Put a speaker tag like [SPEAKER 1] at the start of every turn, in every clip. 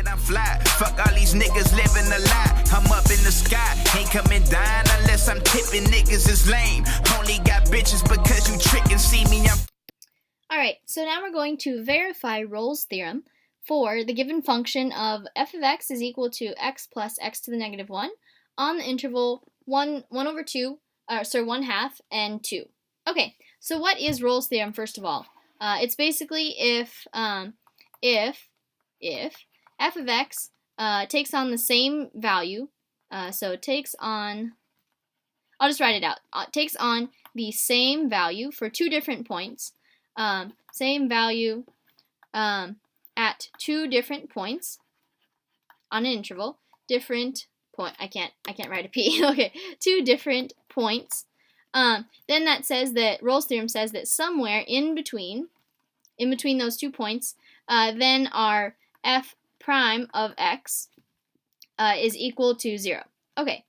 [SPEAKER 1] I'm fly. Fuck all these niggas living a lie. I'm up in the sky, ain't coming down unless I'm tipping. Niggas is lame. Only got bitches because you trick and see me.
[SPEAKER 2] Alright, so now we're going to verify Rolle's theorem for the given function of f of x is equal to x plus x to the negative 1 on the interval 1 over 2, 1/2 and 2. Okay, so what is Rolle's theorem first of all? It's basically if f of x takes on the same value, so it takes on, I'll just write it out, takes on the same value for two different points, same value at two different points on an interval, different point, I can't write a P, okay, two different points, then that says that, Rolle's theorem says that somewhere in between those 2 points, then our f prime of x is equal to 0. Okay,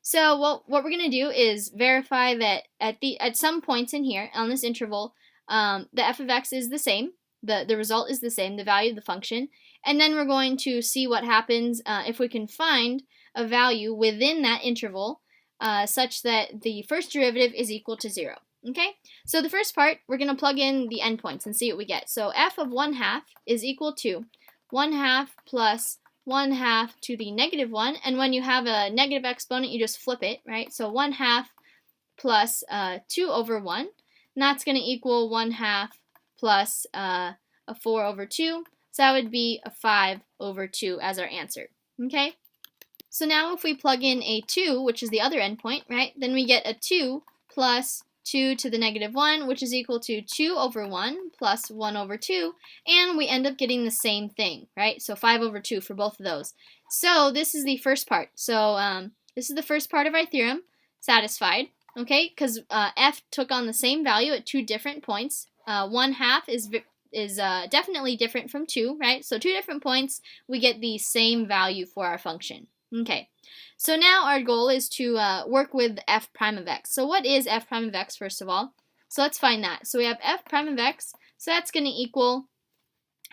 [SPEAKER 2] so what we're going to do is verify that at some points in here on this interval, the f of x is the same, the result is the same, the value of the function, and then we're going to see what happens if we can find a value within that interval such that the first derivative is equal to 0. Okay, so the first part, we're going to plug in the endpoints and see what we get. So f of 1/2 is equal to 1/2 plus 1/2 to the negative 1, and when you have a negative exponent, you just flip it, right? So 1/2 plus 2 over 1, and that's going to equal 1/2 plus a 4 over 2, so that would be a 5 over 2 as our answer. Okay, so now if we plug in a 2, which is the other endpoint, right, then we get a 2 plus 2 to the negative 1, which is equal to 2 over 1 plus 1 over 2, and we end up getting the same thing, right? So 5 over 2 for both of those. So this is the first part. So this is the first part of our theorem satisfied, okay? Because f took on the same value at two different points. 1/2 is definitely different from 2, right? So two different points, we get the same value for our function. Okay. So now our goal is to work with f prime of x. So what is f prime of x first of all? So let's find that. So we have f prime of x, so that's going to equal,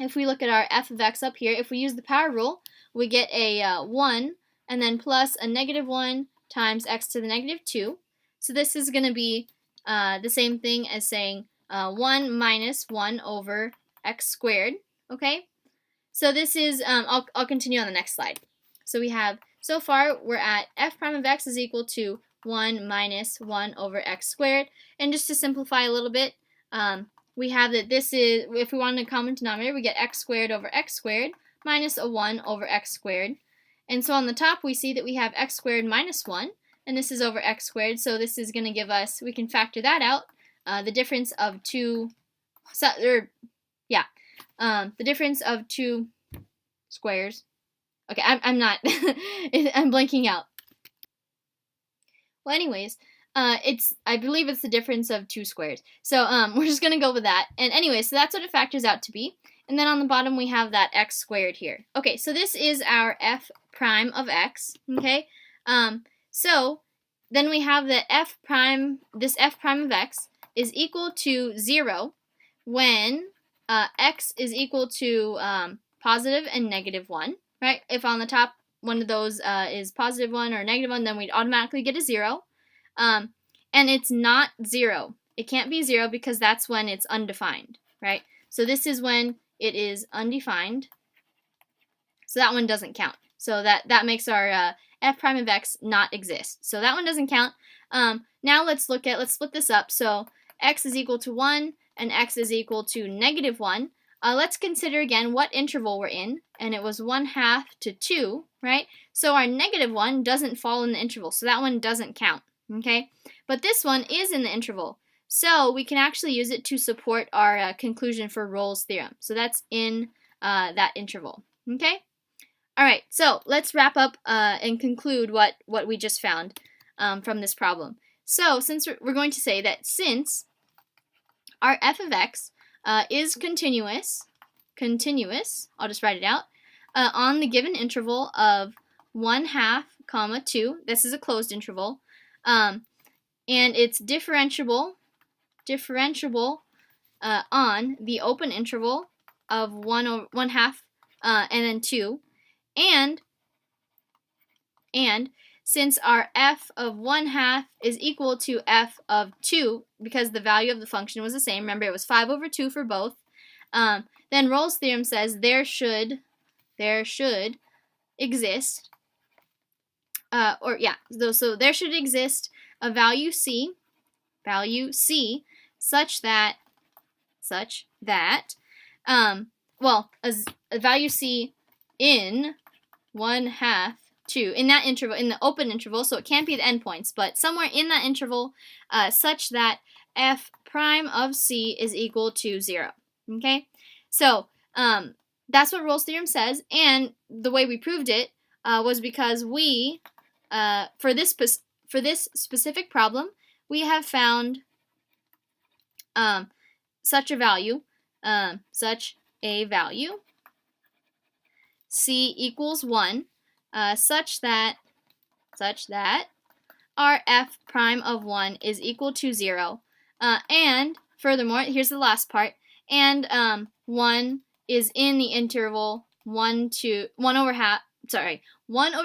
[SPEAKER 2] if we look at our f of x up here, if we use the power rule, we get a 1 and then plus a negative 1 times x to the negative 2. So this is going to be the same thing as saying 1 minus 1 over x squared, okay? So this is, I'll continue on the next slide. So we have, so far we're at f prime of x is equal to 1 minus 1 over x squared. And just to simplify a little bit, we have that this is, if we want a common denominator, we get x squared over x squared minus a 1 over x squared. And so on the top we see that we have x squared minus 1, and this is over x squared, so this is going to give us, we can factor that out, the difference of two, the difference of two squares. Okay, I'm not, I'm blanking out. Well, anyways, I believe it's the difference of two squares. So we're just going to go with that. And anyway, so that's what it factors out to be. And then on the bottom we have that x squared here. Okay, so this is our f prime of x, okay? So then we have that f prime of x is equal to 0 when x is equal to positive and negative 1. Right? If on the top one of those is positive 1 or negative 1, then we'd automatically get a 0. And it's not 0. It can't be 0 because that's when it's undefined, right? So this is when it is undefined. So that one doesn't count. So that makes our f prime of x not exist. So that one doesn't count. Now let's split this up. So x is equal to 1 and x is equal to negative 1. Let's consider again what interval we're in, and it was 1/2 to 2, right? So our negative 1 doesn't fall in the interval, so that one doesn't count, okay? But this one is in the interval, so we can actually use it to support our conclusion for Rolle's theorem. So that's in that interval, okay? All right, so let's wrap up and conclude what we just found from this problem. So since we're going to say that since our f of x is continuous, I'll just write it out, on the given interval of 1/2, 2, this is a closed interval, and it's differentiable on the open interval of 1/2 and then 2, And since our f of 1/2 is equal to f of 2, because the value of the function was the same, remember it was 5/2 for both, then Rolle's theorem says there should exist, so there should exist a value c such that a value c in 1/2 in that interval, in the open interval, so it can't be the endpoints, but somewhere in that interval, such that f prime of c is equal to 0. Okay, so that's what Rolle's theorem says, and the way we proved it was because we, for this specific problem, we have found such a value, c equals 1, such that our f prime of 1 is equal to 0, and furthermore, here's the last part, and 1 is in the interval 1 over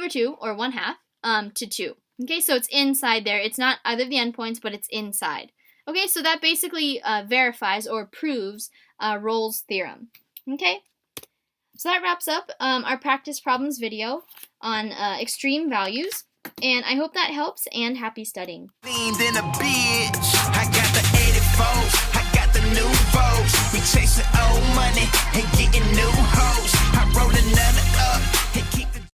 [SPEAKER 2] 2 or 1/2 to 2. Okay, so it's inside there. It's not either of the endpoints, but it's inside. Okay, so that basically verifies or proves Rolle's theorem. Okay, so that wraps up our practice problems video on extreme values, and I hope that helps, and happy studying.
[SPEAKER 1] Leaned in a bitch. I got the 84s, I got the new Vogues. We chasing old money and getting new hoes. I rolled another up.